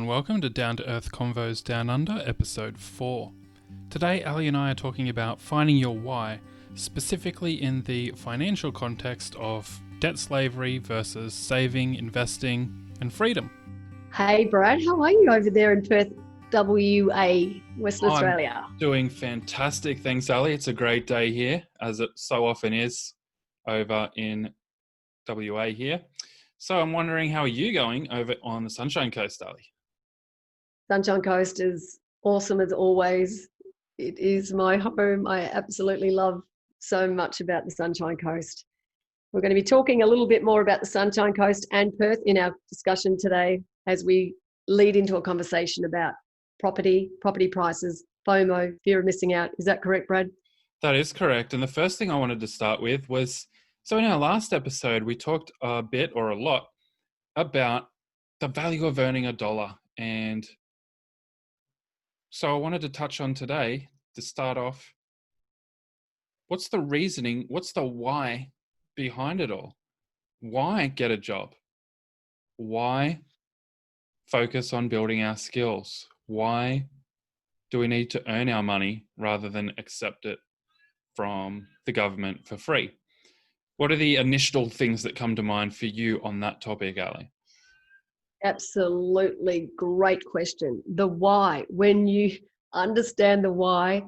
and welcome to Down to Earth Convos Down Under, episode 4. Today, Ali and I are talking about finding your why, specifically in the financial context of debt slavery versus saving, investing, and freedom. Hey Brad, how are you over there in Perth, WA, Western Australia? Doing fantastic, thanks Ali. It's a great day here, as it so often is over in WA here. So I'm wondering, how are you going over on the Sunshine Coast, Ali? Sunshine Coast is awesome as always. It is my home. I absolutely love so much about the Sunshine Coast. We're going to be talking a little bit more about the Sunshine Coast and Perth in our discussion today as we lead into a conversation about property prices, FOMO, fear of missing out. Is that correct, Brad? That is correct. And the first thing I wanted to start with was, so in our last episode, we talked a bit or a lot about the value of earning $1. And so I wanted to touch on today to start off, what's the reasoning, what's the why behind it all? Why get a job? Why focus on building our skills? Why do we need to earn our money rather than accept it from the government for free? What are the initial things that come to mind for you on that topic, Ali? Absolutely great question. The why. When you understand the why,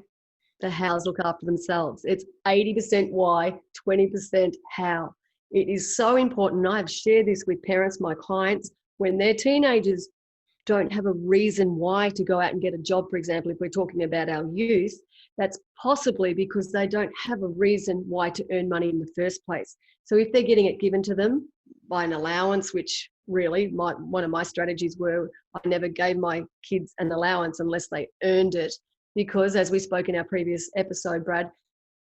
the hows look after themselves. It's 80% why, 20% how. It is so important. I've shared this with parents, my clients, when their teenagers don't have a reason why to go out and get a job, for example, if we're talking about our youth, that's possibly because they don't have a reason why to earn money in the first place. So if they're getting it given to them by an allowance, which really one of my strategies were, I never gave my kids an allowance unless they earned it, because as we spoke in our previous episode, Brad,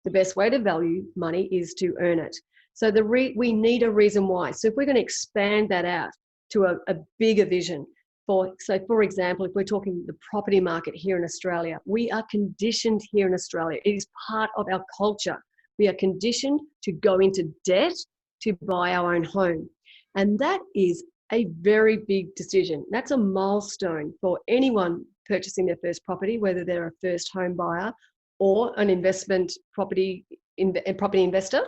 the best way to value money is to earn it. So we need a reason why. So if we're going to expand that out to a bigger vision, for example, if we're talking the property market here in Australia, we are conditioned here in Australia. It is part of our culture. We are conditioned to go into debt to buy our own home. And that is a very big decision. That's a milestone for anyone purchasing their first property, whether they're a first home buyer or an investment property investor.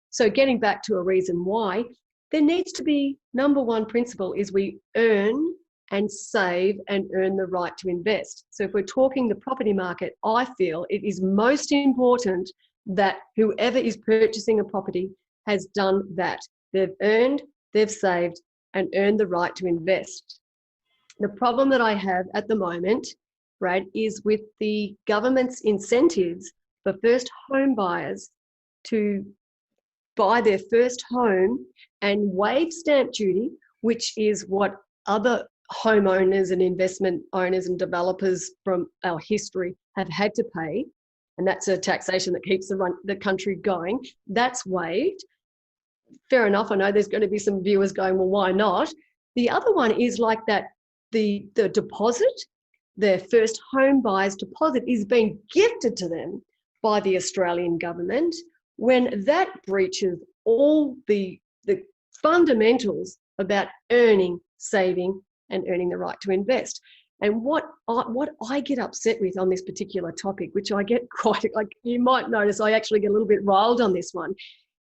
So getting back to a reason why, there needs to be, number one principle is we earn and save and earn the right to invest. So if we're talking the property market, I feel it is most important that whoever is purchasing a property has done that. They've earned, they've saved, and earned the right to invest. The problem that I have at the moment, Brad, is with the government's incentives for first home buyers to buy their first home and waive stamp duty, which is what other homeowners and investment owners and developers from our history have had to pay. And that's a taxation that keeps the country going. That's waived. Fair enough. I know there's going to be some viewers going, well, why not? The other one is like that the deposit, their first home buyer's deposit is being gifted to them by the Australian government, when that breaches all the fundamentals about earning, saving, and earning the right to invest. And what I get upset with on this particular topic, which I get quite, like you might notice, I actually get a little bit riled on this one,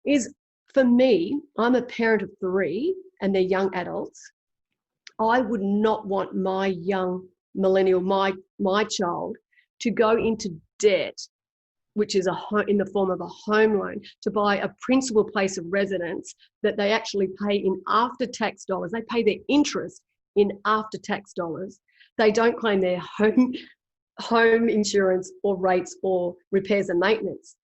is for me, I'm a parent of 3 and they're young adults. I would not want my young millennial, my child, to go into debt, which is in the form of a home loan, to buy a principal place of residence that they actually pay in after-tax dollars. They pay their interest in after-tax dollars. They don't claim their home insurance or rates or repairs and maintenance.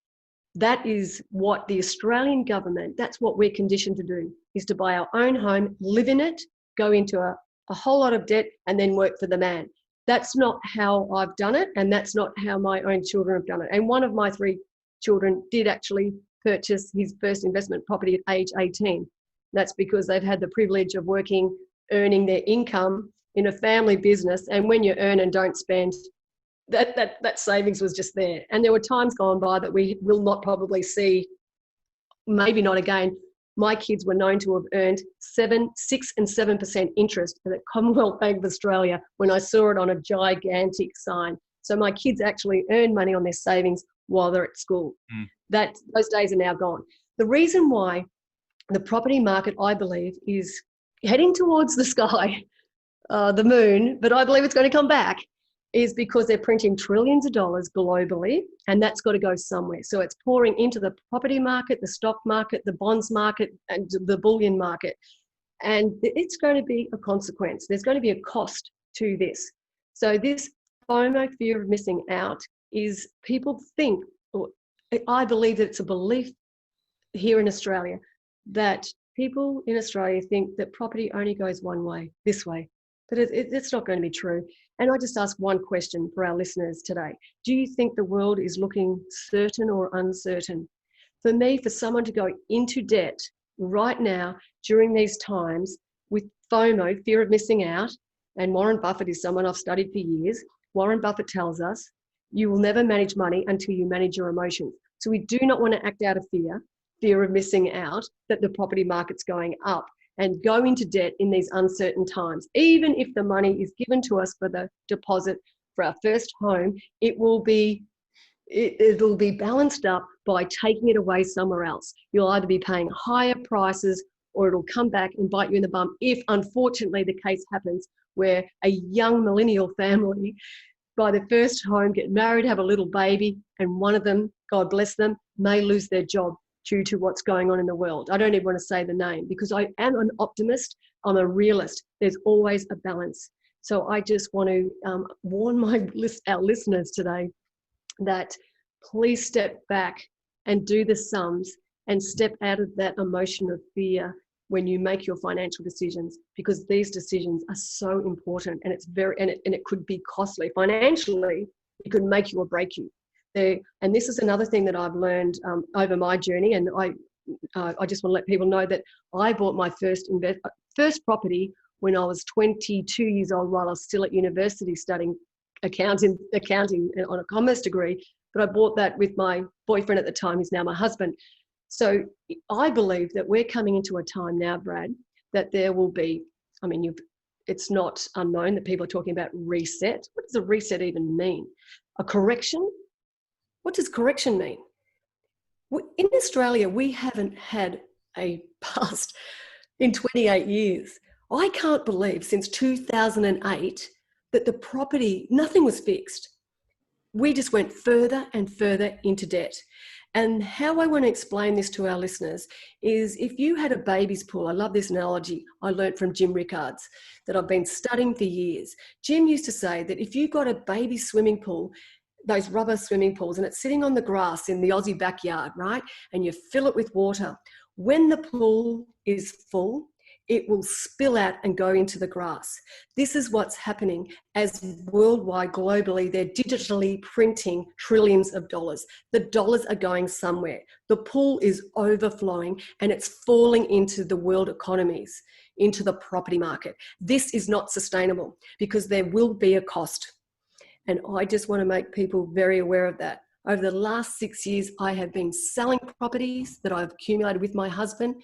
That is what the Australian government, that's what we're conditioned to do, is to buy our own home, live in it, go into a whole lot of debt, and then work for the man. That's not how I've done it, and that's not how my own children have done it. And one of my 3 children did actually purchase his first investment property at age 18. That's because they've had the privilege of working, earning their income in a family business, and when you earn and don't spend, that savings was just there. And there were times gone by that we will not probably see, maybe not again, My kids were known to have earned 6 and 7% interest at the Commonwealth Bank of Australia when I saw it on a gigantic sign. So my kids actually earn money on their savings while they're at school. Those days are now gone. The reason why the property market, I believe, is heading towards the sky, the moon, but I believe it's going to come back, is because they're printing trillions of dollars globally, and that's got to go somewhere. So it's pouring into the property market, the stock market, the bonds market, and the bullion market. And it's going to be a consequence. There's going to be a cost to this. So this FOMO, fear of missing out, is people think, or I believe that it's a belief here in Australia, that people in Australia think that property only goes one way, this way. But it's not going to be true. And I just ask one question for our listeners today. Do you think the world is looking certain or uncertain? For me, for someone to go into debt right now during these times with FOMO, fear of missing out, and Warren Buffett is someone I've studied for years. Warren Buffett tells us you will never manage money until you manage your emotions. So we do not want to act out of fear of missing out that the property market's going up, and go into debt in these uncertain times. Even if the money is given to us for the deposit for our first home, it'll be balanced up by taking it away somewhere else. You'll either be paying higher prices or it'll come back and bite you in the bum if, unfortunately, the case happens where a young millennial family buy their first home, get married, have a little baby, and one of them, God bless them, may lose their job due to what's going on in the world. I don't even want to say the name because I am an optimist. I'm a realist. There's always a balance. So I just want to warn our listeners today that please step back and do the sums and step out of that emotion of fear when you make your financial decisions, because these decisions are so important, and it could be costly financially. It could make you or break you. And this is another thing that I've learned over my journey, and I just want to let people know that I bought my first property when I was 22 years old, while I was still at university studying accounting on a commerce degree. But I bought that with my boyfriend at the time, who's now my husband. So I believe that we're coming into a time now, Brad, that there will be, it's not unknown that people are talking about reset. What does a reset even mean? A correction? What does correction mean? In Australia, we haven't had a past in 28 years. I can't believe since 2008 that the property, nothing was fixed. We just went further and further into debt. And how I want to explain this to our listeners is, if you had a baby's pool, I love this analogy I learned from Jim Rickards that I've been studying for years. Jim used to say that if you got a baby swimming pool, those rubber swimming pools, and it's sitting on the grass in the Aussie backyard, right? And you fill it with water. When the pool is full, it will spill out and go into the grass. This is what's happening as worldwide, globally, they're digitally printing trillions of dollars. The dollars are going somewhere. The pool is overflowing and it's falling into the world economies, into the property market. This is not sustainable because there will be a cost. And I just want to make people very aware of that. Over the last 6 years, I have been selling properties that I've accumulated with my husband,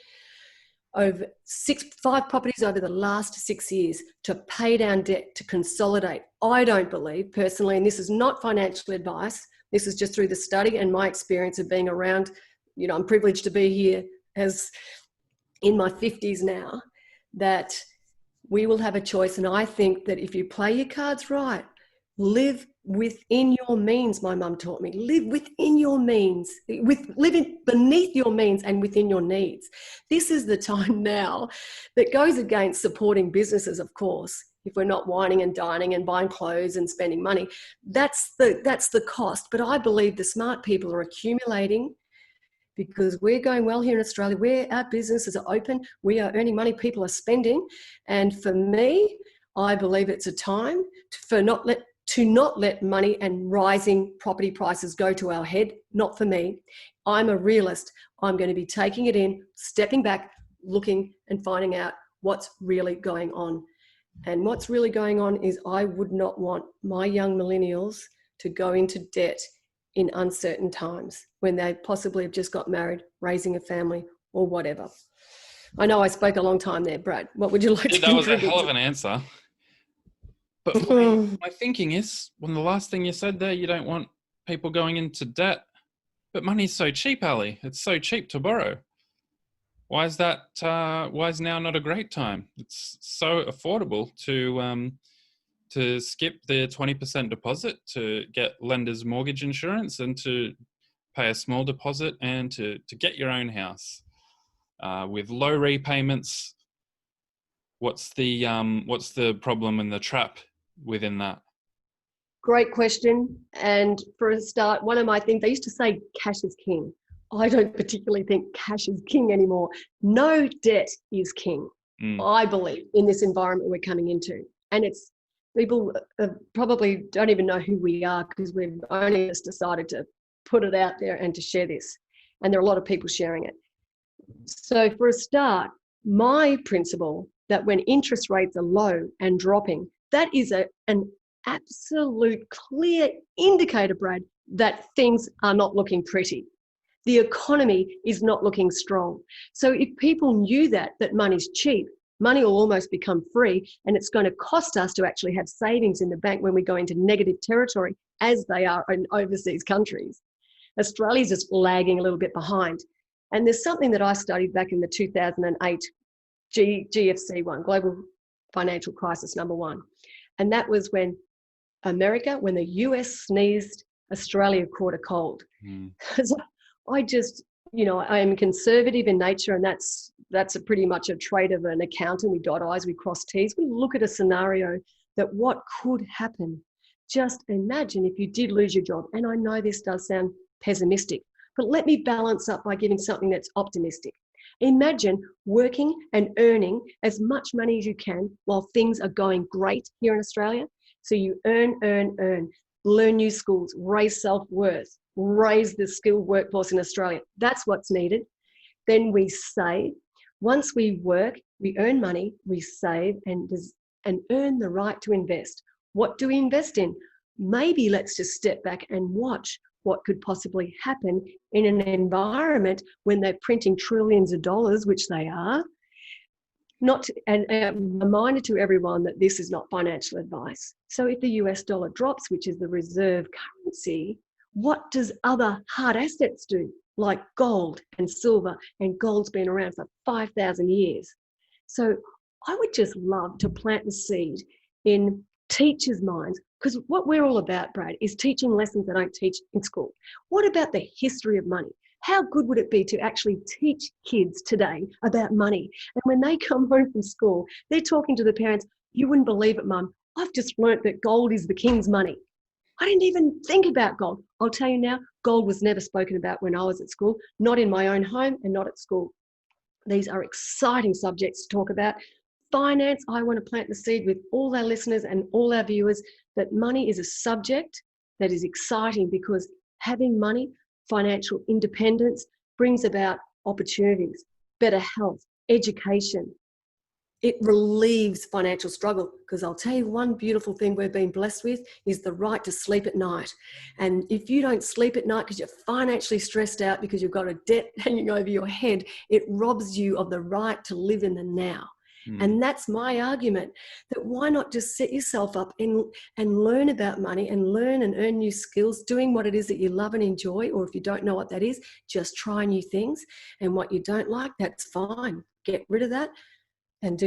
over 5 properties over the last 6 years, to pay down debt, to consolidate. I don't believe personally, and this is not financial advice, this is just through the study and my experience of being around, I'm privileged to be here as in my 50s now, that we will have a choice. And I think that if you play your cards right, live within your means, my mum taught me. Live within your means, living beneath your means and within your needs. This is the time now that goes against supporting businesses, of course. If we're not whining and dining and buying clothes and spending money, that's the cost. But I believe the smart people are accumulating because we're going well here in Australia, where our businesses are open, we are earning money, people are spending. And for me, I believe it's a time to not let money and rising property prices go to our head. Not for me. I'm a realist. I'm going to be taking it in, stepping back, looking and finding out what's really going on. And what's really going on is I would not want my young millennials to go into debt in uncertain times when they possibly have just got married, raising a family or whatever. I know I spoke a long time there, Brad. What would you like Yeah, to that was a hell contribute? of an answer. But my thinking is, when the last thing you said there, you don't want people going into debt. But money's so cheap, Ali. It's so cheap to borrow. Why is that? Why is now not a great time? It's so affordable to skip the 20% deposit to get lender's mortgage insurance and to pay a small deposit and to get your own house with low repayments. What's the problem and the trap within that? Great question. And for a start, one of my things, they used to say cash is king. I don't particularly think cash is king anymore. No debt is king, I believe, in this environment we're coming into. And it's people probably don't even know who we are because we've only just decided to put it out there and to share this. And there are a lot of people sharing it. So for a start, my principle that when interest rates are low and dropping, that is an absolute clear indicator, Brad, that things are not looking pretty. The economy is not looking strong. So if people knew that money's cheap, money will almost become free, and it's going to cost us to actually have savings in the bank when we go into negative territory, as they are in overseas countries. Australia's just lagging a little bit behind. And there's something that I studied back in the 2008 GFC one, Global Financial Crisis #1. And that was when when the US sneezed, Australia caught a cold. So I just, I am conservative in nature, and that's pretty much a trait of an accountant. We dot I's, we cross T's. We look at a scenario that what could happen. Just imagine if you did lose your job. And I know this does sound pessimistic, but let me balance up by giving something that's optimistic. Imagine working and earning as much money as you can while things are going great here in Australia. So you earn, learn new skills, raise self-worth, raise the skilled workforce in Australia. That's what's needed. Then we save. Once we work, we earn money, we save and earn the right to invest. What do we invest in? Maybe let's just step back and watch what could possibly happen in an environment when they're printing trillions of dollars, which they are. And a reminder to everyone that this is not financial advice. So if the US dollar drops, which is the reserve currency, what does other hard assets do? Like gold and silver, and gold's been around for 5,000 years. So I would just love to plant the seed in teachers' minds, because what we're all about, Brad, is teaching lessons they don't teach in school. What about the history of money? How good would it be to actually teach kids today about money? And when they come home from school, they're talking to the parents, you wouldn't believe it, Mum, I've just learnt that gold is the king's money. I didn't even think about gold. I'll tell you now, gold was never spoken about when I was at school, not in my own home and not at school. These are exciting subjects to talk about. Finance, I want to plant the seed with all our listeners and all our viewers that money is a subject that is exciting, because having money, financial independence, brings about opportunities, better health, education. It relieves financial struggle, because I'll tell you one beautiful thing we've been blessed with is the right to sleep at night. And if you don't sleep at night because you're financially stressed out because you've got a debt hanging over your head, it robs you of the right to live in the now. And that's my argument, that why not just set yourself up and learn about money and learn and earn new skills, doing what it is that you love and enjoy, or if you don't know what that is, just try new things. And what you don't like, that's fine. Get rid of that and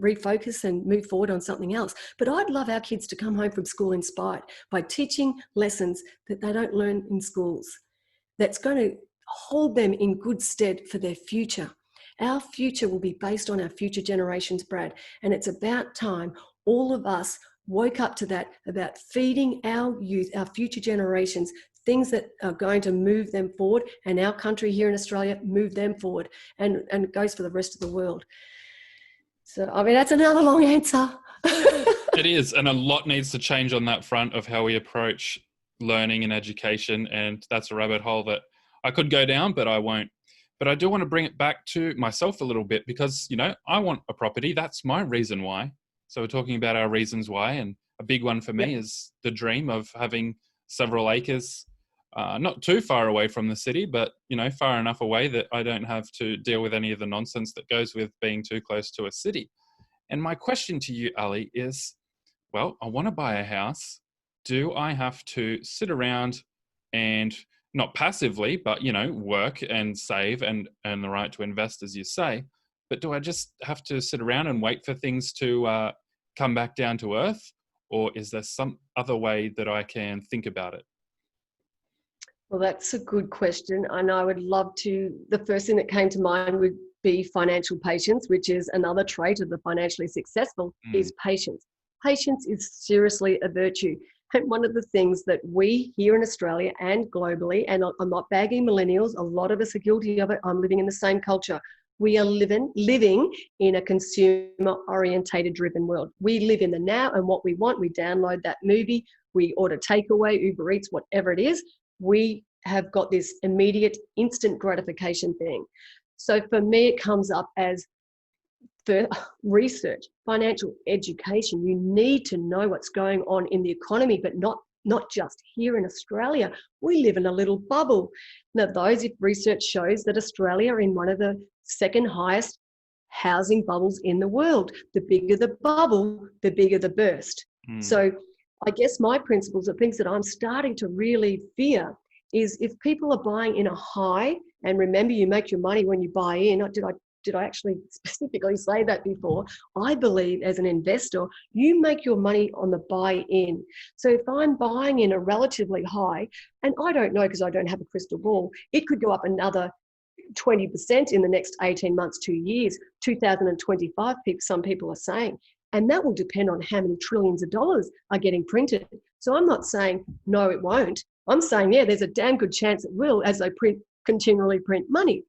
refocus and move forward on something else. But I'd love our kids to come home from school inspired by teaching lessons that they don't learn in schools, that's going to hold them in good stead for their future. Our future will be based on our future generations, Brad. And it's about time all of us woke up to that, about feeding our youth, our future generations, things that are going to move them forward, and our country here in Australia move them forward. And it goes for the rest of the world. So, I mean, that's another long answer. It is. And a lot needs to change on that front of how we approach learning and education. And that's a rabbit hole that I could go down, but I won't. But I do want to bring it back to myself a little bit, because, I want a property. That's my reason why. So we're talking about our reasons why. And a big one for me is the dream of having several acres not too far away from the city, but, far enough away that I don't have to deal with any of the nonsense that goes with being too close to a city. And my question to you, Ali, is, well, I want to buy a house. Do I have to sit around and not passively, but, work and save and earn the right to invest, as you say? But do I just have to sit around and wait for things to come back down to earth? Or is there some other way that I can think about it? Well, that's a good question. And I would love to, the first thing that came to mind would be financial patience, which is another trait of the financially successful, is patience. Patience is seriously a virtue. And one of the things that we here in Australia and globally, and I'm not bagging millennials, a lot of us are guilty of it. I'm living in the same culture. We are living in a consumer orientated driven world. We live in the now, and what we want, we download that movie, we order takeaway, Uber Eats, whatever it is. We have got this immediate instant gratification thing. So for me, it comes up as for research, financial education. You need to know what's going on in the economy, but not just here in Australia. We live in a little bubble. Now, if research shows that Australia are in one of the second highest housing bubbles in the world. The bigger the bubble, the bigger the burst. So I guess my principles are things that I'm starting to really fear is if people are buying in a high, and remember, you make your money when you buy in. Did I actually specifically say that before? I believe as an investor, you make your money on the buy in. So if I'm buying in a relatively high, and I don't know because I don't have a crystal ball, it could go up another 20% in the next 18 months, 2 years, 2025, some people are saying. And that will depend on how many trillions of dollars are getting printed. So I'm not saying, no, it won't. I'm saying, yeah, there's a damn good chance it will as they continually print money.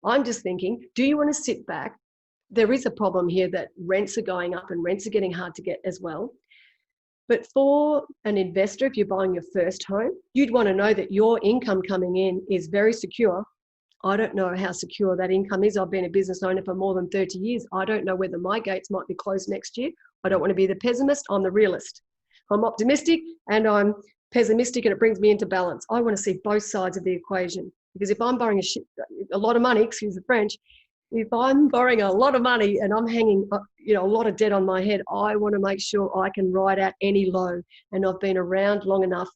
I'm just thinking, do you want to sit back? There is a problem here that rents are going up and rents are getting hard to get as well. But for an investor, if you're buying your first home, you'd want to know that your income coming in is very secure. I don't know how secure that income is. I've been a business owner for more than 30 years. I don't know whether my gates might be closed next year. I don't want to be the pessimist. I'm the realist. I'm optimistic and I'm pessimistic, and it brings me into balance. I want to see both sides of the equation, because if I'm borrowing a lot of money, excuse the French, if I'm borrowing a lot of money and I'm hanging a lot of debt on my head, I want to make sure I can ride out any low. And I've been around long enough,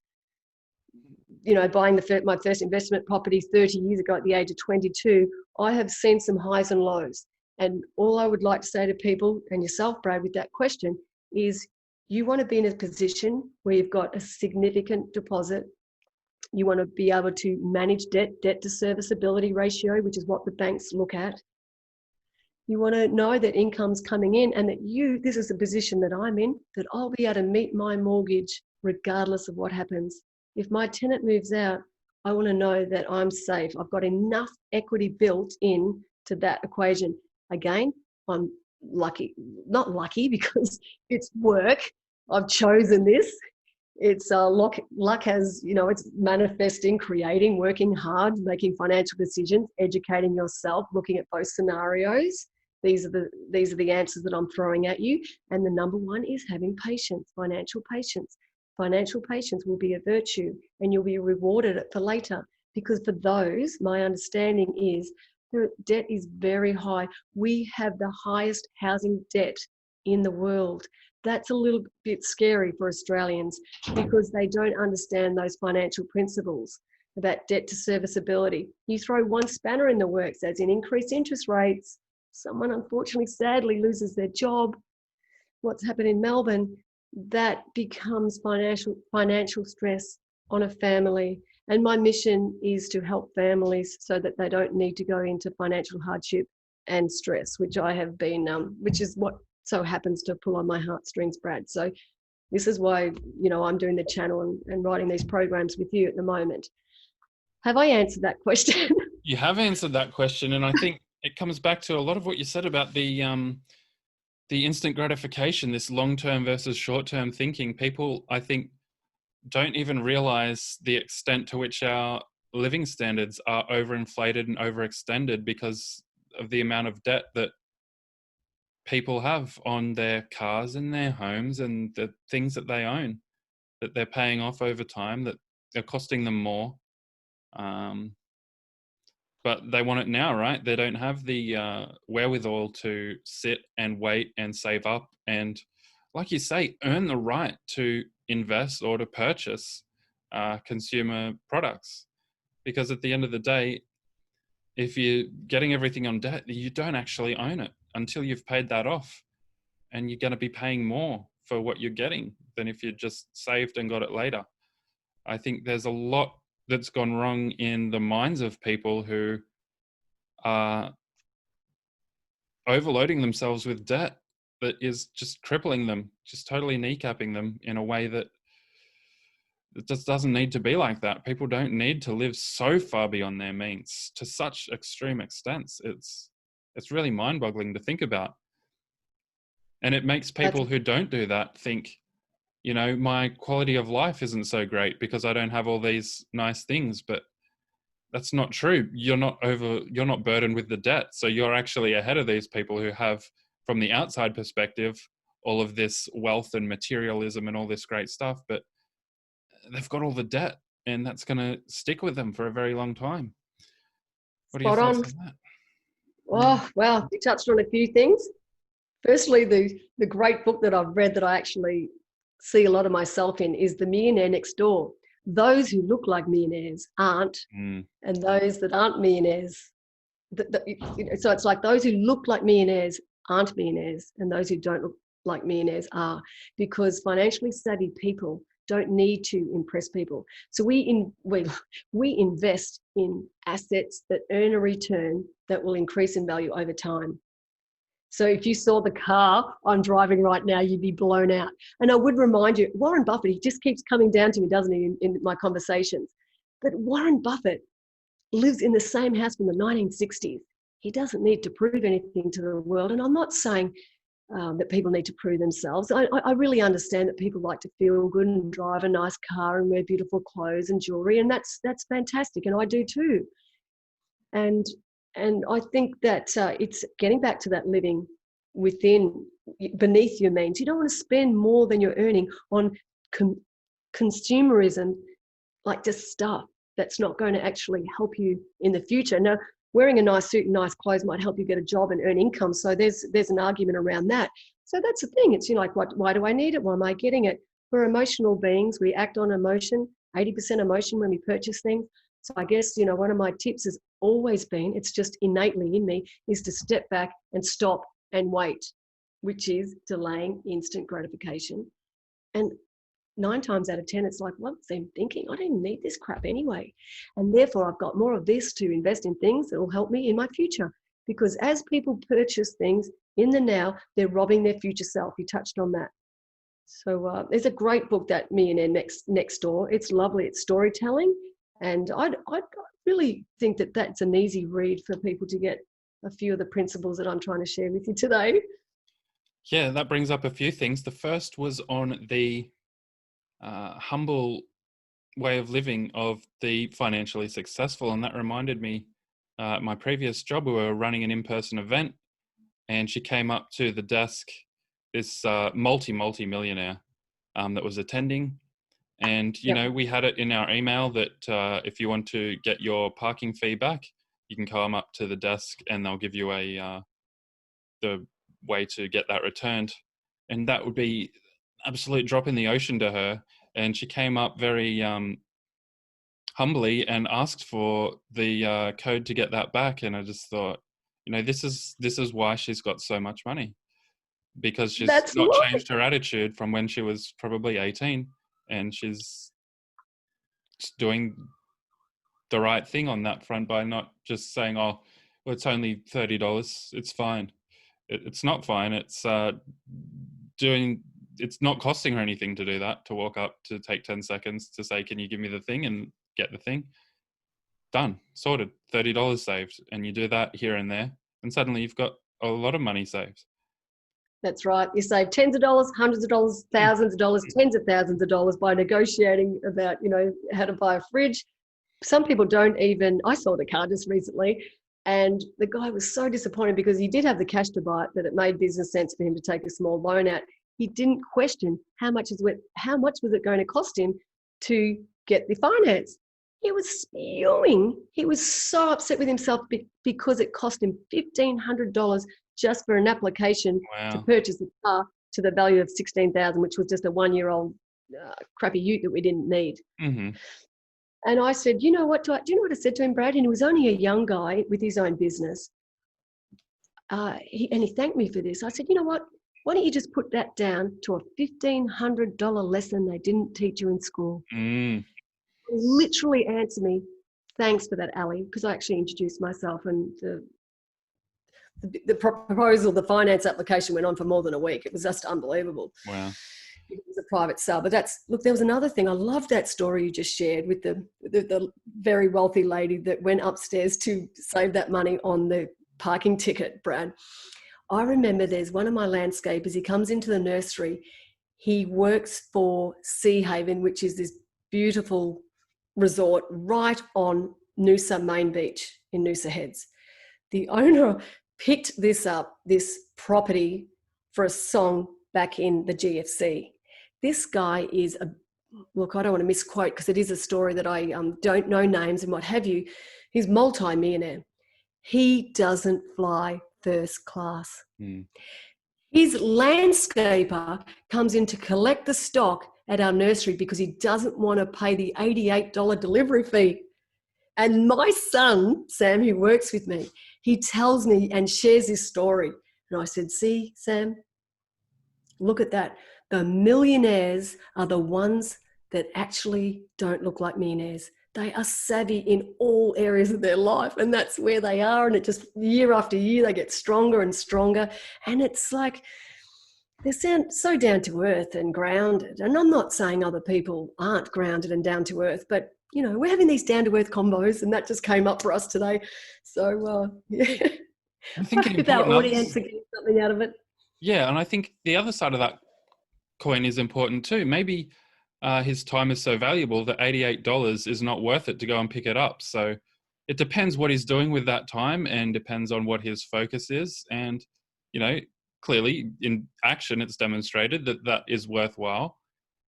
buying my first investment property 30 years ago at the age of 22, I have seen some highs and lows. And all I would like to say to people, and yourself, Brad, with that question, is you want to be in a position where you've got a significant deposit. You want to be able to manage debt to serviceability ratio, which is what the banks look at. You want to know that income's coming in and that this is the position that I'm in, that I'll be able to meet my mortgage regardless of what happens. If my tenant moves out, I want to know that I'm safe. I've got enough equity built in to that equation. Again, I'm not lucky because it's work. I've chosen this. It's luck has, it's manifesting, creating, working hard, making financial decisions, educating yourself, looking at both scenarios. These are the answers that I'm throwing at you. And the number one is having patience, financial patience. Financial patience will be a virtue, and you'll be rewarded for later, because for those, my understanding is the debt is very high. We have the highest housing debt in the world. That's a little bit scary for Australians because they don't understand those financial principles about debt to serviceability. You throw one spanner in the works, as in increased interest rates, someone unfortunately, sadly loses their job. What's happened in Melbourne, that becomes financial stress on a family. And my mission is to help families so that they don't need to go into financial hardship and stress, which I have been, which is what so happens to pull on my heartstrings, Brad. So this is why, I'm doing the channel and writing these programs with you at the moment. Have I answered that question? You have answered that question. And I think it comes back to a lot of what you said about the instant gratification, this long-term versus short-term thinking. People, I think, don't even realize the extent to which our living standards are overinflated and overextended because of the amount of debt that people have on their cars and their homes and the things that they own, that they're paying off over time, that they're costing them more. But they want it now, right? They don't have the wherewithal to sit and wait and save up and, like you say, earn the right to invest or to purchase consumer products. Because at the end of the day, if you're getting everything on debt, you don't actually own it until you've paid that off. And you're going to be paying more for what you're getting than if you just saved and got it later. I think there's a lot that's gone wrong in the minds of people who are overloading themselves with debt that is just crippling them, just totally kneecapping them in a way that it just doesn't need to be like that. People don't need to live so far beyond their means to such extreme extents. It's really mind-boggling to think about. And it makes people who don't do that think, you know, my quality of life isn't so great because I don't have all these nice things. But that's not true. You're not burdened with the debt. So you're actually ahead of these people who have, from the outside perspective, all of this wealth and materialism and all this great stuff, but they've got all the debt, and that's going to stick with them for a very long time. What are your thoughts on that? Oh, wow. You touched on a few things. Firstly, the great book that I've read that I actually see a lot of myself in is The Millionaire Next Door. Those who look like millionaires aren't, and those that aren't millionaires. So it's like those who look like millionaires aren't millionaires, and those who don't look like millionaires are, because financially savvy people don't need to impress people. So we invest in assets that earn a return that will increase in value over time. So if you saw the car I'm driving right now, you'd be blown out. And I would remind you, Warren Buffett, he just keeps coming down to me, doesn't he, in my conversations. But Warren Buffett lives in the same house from the 1960s. He doesn't need to prove anything to the world. And I'm not saying that people need to prove themselves. I really understand that people like to feel good and drive a nice car and wear beautiful clothes and jewelry. And that's fantastic. And I do too. And I think that it's getting back to that living beneath your means. You don't want to spend more than you're earning on consumerism, like just stuff that's not going to actually help you in the future. Now, wearing a nice suit and nice clothes might help you get a job and earn income. So there's an argument around that. So that's the thing. It's, you know, like, why do I need it? Why am I getting it? We're emotional beings. We act on emotion, 80% emotion when we purchase things. So I guess, you know, one of my tips has always been, it's just innately in me, is to step back and stop and wait, which is delaying instant gratification. And 9 times out of 10, it's like, what's them thinking? I don't need this crap anyway. And therefore, I've got more of this to invest in things that will help me in my future. Because as people purchase things in the now, they're robbing their future self. You touched on that. So there's a great book, that Millionaire Next Door. It's lovely. It's storytelling. And I really think that that's an easy read for people to get a few of the principles that I'm trying to share with you today. Yeah, that brings up a few things. The first was on the humble way of living of the financially successful. And that reminded me, my previous job, we were running an in-person event, and she came up to the desk, this multi-millionaire that was attending. And, you know, we had it in our email that if you want to get your parking fee back, you can come up to the desk and they'll give you the way to get that returned. And that would be absolute drop in the ocean to her. And she came up very humbly and asked for the code to get that back. And I just thought, you know, this is why she's got so much money, because she's not changed her attitude from when she was probably 18. And she's doing the right thing on that front by not just saying, oh, well, it's only $30. It's fine. It's not fine. It's not costing her anything to do that, to walk up, to take 10 seconds to say, can you give me the thing, and get the thing. Done. Sorted. $30 saved. And you do that here and there, and suddenly you've got a lot of money saved. That's right. You save tens of dollars, hundreds of dollars, thousands of dollars, tens of thousands of dollars by negotiating about, you know, how to buy a fridge. Some people don't even, I sold a car just recently, and the guy was so disappointed because he did have the cash to buy it, but it made business sense for him to take a small loan out. He didn't question how much was it going to cost him to get the finance. He was spewing. He was so upset with himself because it cost him $1,500 just for an application to Wow. purchase a car to the value of $16,000, which was just a 1-year-old crappy ute that we didn't need. Mm-hmm. And I said, you know what? Do you know what I said to him, Brad? And he was only a young guy with his own business. And he thanked me for this. I said, you know what? Why don't you just put that down to a $1,500 lesson they didn't teach you in school? Mm. He literally answered me, thanks for that, Ali, because I actually introduced myself, and the proposal, the finance application went on for more than a week. It was just unbelievable. Wow. It was a private sale. But there was another thing. I love that story you just shared with the very wealthy lady that went upstairs to save that money on the parking ticket, Brad. I remember there's one of my landscapers. He comes into the nursery. He works for Sea Haven, which is this beautiful resort right on Noosa Main Beach in Noosa Heads. The owner picked this property for a song back in the GFC. This guy is look, I don't want to misquote because it is a story that I don't know names and what have you. He's multi-millionaire. He doesn't fly first class. Mm. His landscaper comes in to collect the stock at our nursery because he doesn't want to pay the $88 delivery fee. And my son, Sam, who works with me, he tells me and shares this story. And I said, see, Sam, look at that. The millionaires are the ones that actually don't look like millionaires. They are savvy in all areas of their life, and that's where they are. And it just year after year, they get stronger and stronger. And it's like, they sound so down to earth and grounded. And I'm not saying other people aren't grounded and down to earth, but you know, we're having these down to earth combos, and that just came up for us today. So yeah, I think if our audience are getting something out of it. Yeah, and I think the other side of that coin is important too. Maybe his time is so valuable that $88 is not worth it to go and pick it up. So it depends what he's doing with that time, and depends on what his focus is. And, you know, clearly in action, it's demonstrated that that is worthwhile.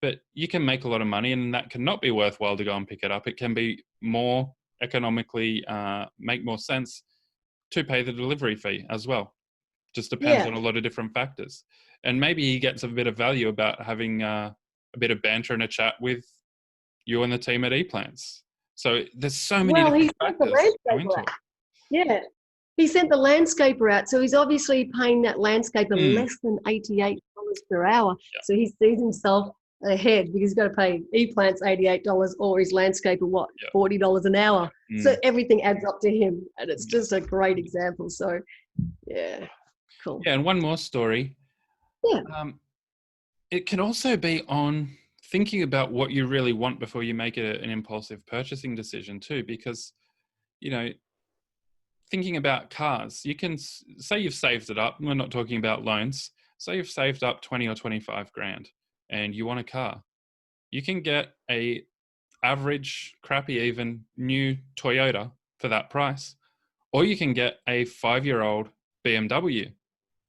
But you can make a lot of money, and that cannot be worthwhile to go and pick it up. It can be more economically, make more sense to pay the delivery fee as well. Just depends on a lot of different factors. And maybe he gets a bit of value about having a bit of banter and a chat with you and the team at ePlants. So there's so many different factors going into it. Yeah. He sent the landscaper out. So he's obviously paying that landscaper less than $88 per hour. Yeah. So he sees himself ahead because he's got to pay ePlants $88 or his landscaper, $40 an hour. So everything adds up to him. And it's just a great example. So, yeah, cool. Yeah, and one more story. Yeah. It can also be on thinking about what you really want before you make an impulsive purchasing decision too, because, you know, thinking about cars, you can say you've saved it up. We're not talking about loans. Say you've saved up 20 or 25 grand and you want a car. You can get a average, crappy even, new Toyota for that price. Or you can get a 5-year-old BMW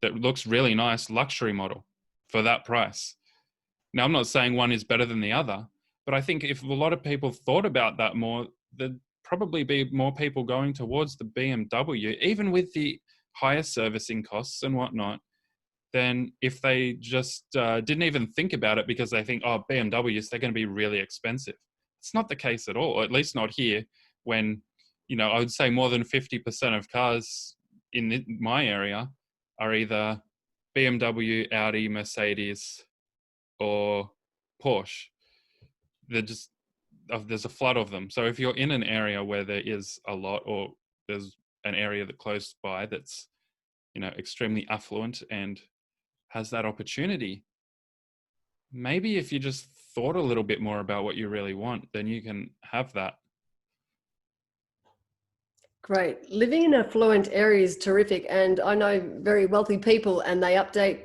that looks really nice, luxury model for that price. Now, I'm not saying one is better than the other, but I think if a lot of people thought about that more, there'd probably be more people going towards the BMW, even with the higher servicing costs and whatnot, than if they just didn't even think about it because they think, oh, BMWs, they're going to be really expensive. It's not the case at all, or at least not here, when, you know, I would say more than 50% of cars in my area are either BMW, Audi, Mercedes, or Porsche. There's a flood of them. So if you're in an area where there is a lot, or there's an area that close by that's, you know, extremely affluent and has that opportunity, maybe if you just thought a little bit more about what you really want, then you can have that. Great. Living in affluent areas is terrific. And I know very wealthy people, and they upgrade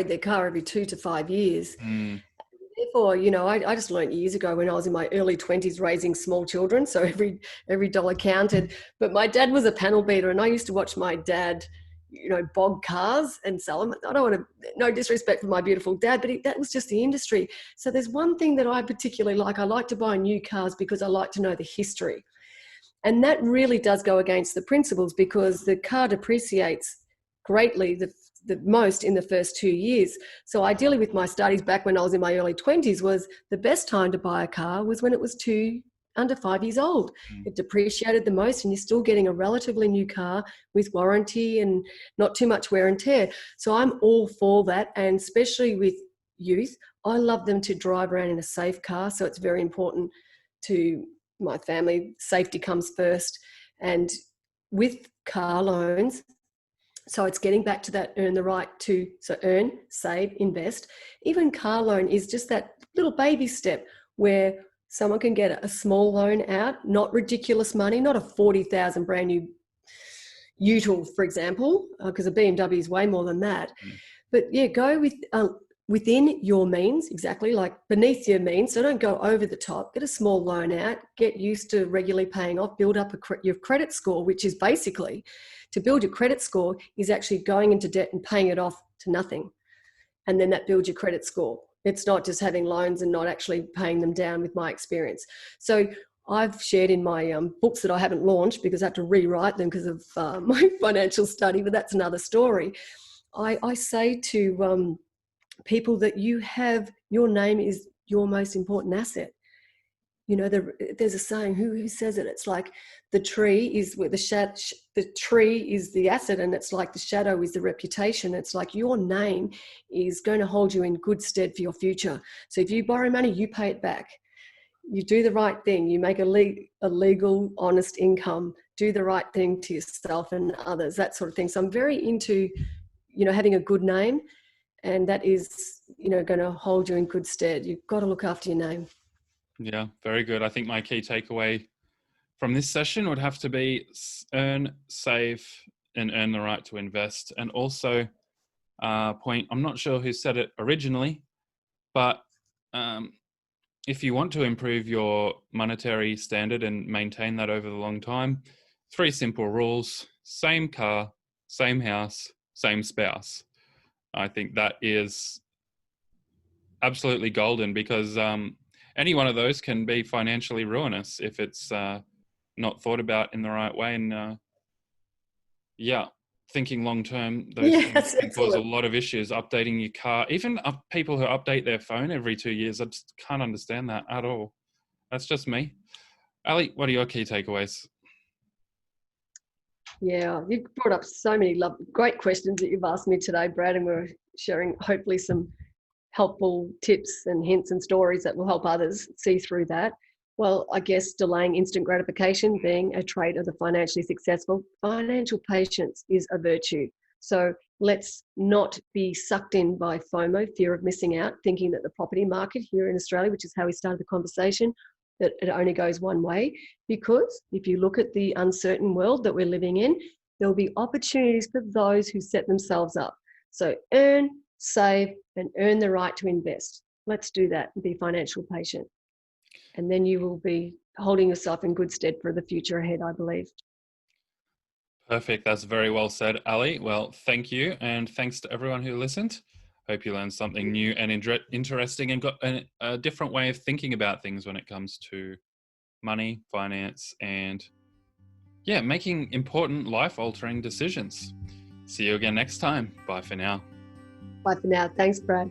their car every 2 to 5 years. Therefore, you know, I just learned years ago when I was in my early 20s raising small children. So every dollar counted. But my dad was a panel beater, and I used to watch my dad bog cars and sell them. I don't want to, no disrespect for my beautiful dad, but that was just the industry. So there's one thing that I particularly like. I like to buy new cars because I like to know the history. And that really does go against the principles, because the car depreciates greatly the most in the first 2 years. So ideally, with my studies back when I was in my early 20s, was the best time to buy a car was when it was under 5 years old. It depreciated the most, and you're still getting a relatively new car with warranty and not too much wear and tear. So I'm all for that. And especially with youth, I love them to drive around in a safe car. So it's very important to my family. Safety comes first. And with car loans, so it's getting back to that earn the right to, so earn, save, invest. Even car loan is just that little baby step where someone can get a small loan out, not ridiculous money, not a 40,000 brand new Util, for example, because a BMW is way more than that. But yeah, go with within your means, exactly, like beneath your means. So don't go over the top. Get a small loan out, get used to regularly paying off, build up your credit score, which is basically, to build your credit score is actually going into debt and paying it off to nothing. And then that builds your credit score. It's not just having loans and not actually paying them down, with my experience. So I've shared in my books that I haven't launched because I have to rewrite them because of my financial study, but that's another story. I say to people that your name is your most important asset. There's a saying, who says it? It's like the tree is where the tree is the asset, and it's like the shadow is the reputation. It's like your name is going to hold you in good stead for your future. So if you borrow money, you pay it back. You do the right thing. You make a legal, honest income. Do the right thing to yourself and others, that sort of thing. So I'm very into, having a good name, and that is, going to hold you in good stead. You've got to look after your name. Yeah, very good. I think my key takeaway from this session would have to be earn, save, and earn the right to invest. And also, point, I'm not sure who said it originally, but if you want to improve your monetary standard and maintain that over the long time, 3 simple rules: same car, same house, same spouse. I think that is absolutely golden, because any one of those can be financially ruinous if it's not thought about in the right way. And thinking long term, those things can cause a lot of issues. Updating your car, even people who update their phone every 2 years, I just can't understand that at all. That's just me. Ali, what are your key takeaways? Yeah, you've brought up so many great questions that you've asked me today, Brad, and we're sharing hopefully some helpful tips and hints and stories that will help others see through that. Well, I guess delaying instant gratification being a trait of the financially successful. Financial patience is a virtue. So let's not be sucked in by FOMO, fear of missing out, thinking that the property market here in Australia, which is how we started the conversation, that it only goes one way. Because if you look at the uncertain world that we're living in, there'll be opportunities for those who set themselves up. So earn, save, and earn the right to invest. Let's do that and be financial patient. And then you will be holding yourself in good stead for the future ahead, I believe. Perfect. That's very well said, Ali. Well, thank you. And thanks to everyone who listened. Hope you learned something new and interesting, and got a different way of thinking about things when it comes to money, finance, and making important life-altering decisions. See you again next time. Bye for now. Bye for now. Thanks, Brad.